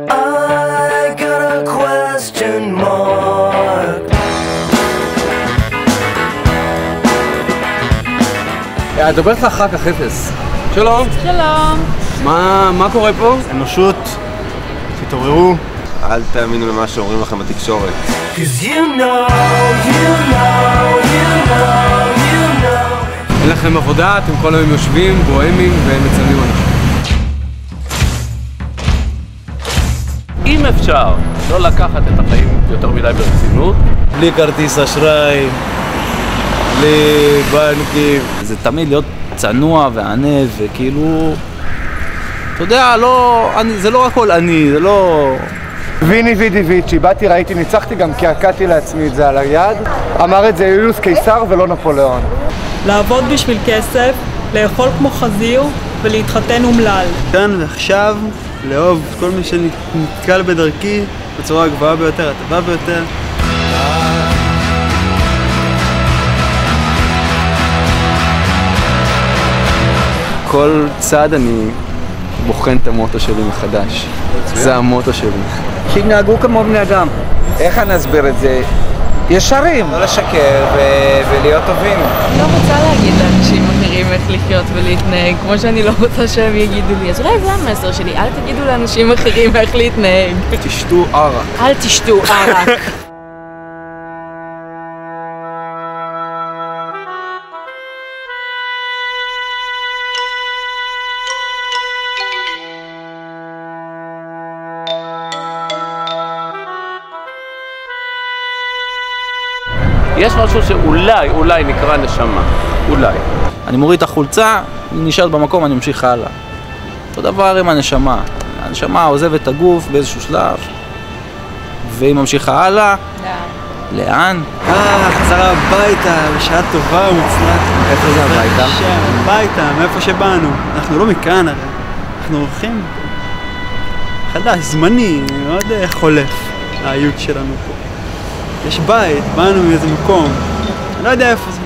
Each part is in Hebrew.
I got a question mark. אדבר איתך אחר כך, אפס. שלום. שלום. מה קורה פה? אנושות, תתעוררו. אל תאמינו למה שאומרים לכם בתקשורת. אין לכם עבודה, אתם כל היום יושבים, בוהמים ומצלמים אנשים. אם אפשר לא לקחת את החיים יותר מדי ברצינות, בלי כרטיס אשראי, בלי בנקים. זה תמיד להיות צנוע וענב וכאילו, אתה יודע, זה לא הכל אני, זה לא... ויני וידיביצ'י, באתי, ראיתי, ניצחתי, גם קעקעתי לעצמי את זה על היד. אמר את זה יוליוס קיסר ולא נפוליאון. לעבוד בשביל כסף, לאכול כמו חזיר ולהתחתן אומלל. כאן ועכשיו, לאהוב כל מי שנתקל בדרכי בצורה הגבוהה ביותר, הטובה ביותר. כל צעד אני בוחן את המוטו שלי מחדש. זה המוטו שלי. שיתנהגו כמו בני אדם. איך אני אסביר את זה? ישרים, לא לשקר ולהיות טובים. אני לא רוצה להגיד לאנשים אחרים איך לחיות ולהתנהג, כמו שאני לא רוצה שהם יגידו לי. אז אולי זה המסר שלי, אל תגידו לאנשים אחרים איך להתנהג. תשתו ערק. אל תשתו ערק. יש משהו שאולי נקרא נשמה, אולי. אני מוריד את החולצה, היא נשארת במקום, אני ממשיך הלאה. אותו דבר עם הנשמה. הנשמה עוזבת את הגוף באיזשהו שלב, והיא ממשיכה הלאה. לאן? חזרה הביתה, בשעה טובה ומוצלחת. איפה זה הביתה? הביתה, מאיפה שבאנו. אנחנו לא מכאן הרי. אנחנו הולכים חדש, זמני, מאוד חולף האיות שלנו פה. יש בית, באנו מאיזה מקום, אני לא יודע איפה זה.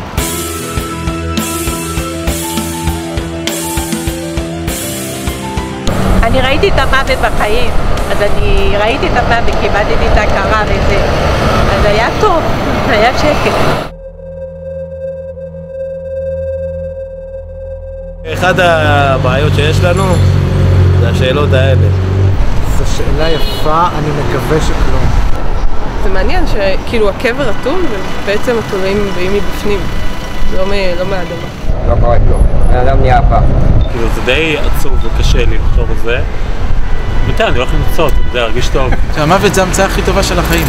אני ראיתי את המוות בחיים, אז אני ראיתי את המוות, כיבדתי את ההכרה וזה, אז היה טוב, היה שקט. אחת הבעיות שיש לנו זה השאלות האלה. זו שאלה יפה, אני מקווה שכלום. זה מעניין שכאילו הקבר אטום ובעצם התולעים באים מבפנים, לא מהאדמה. לא קורה כלום, האדם נהיה הפעם. כאילו זה די עצוב וקשה לי לחשוב על זה. אני הולך למצוא, אתה יודע, להרגיש טוב. שהמוות זה ההמצאה הכי טובה של החיים.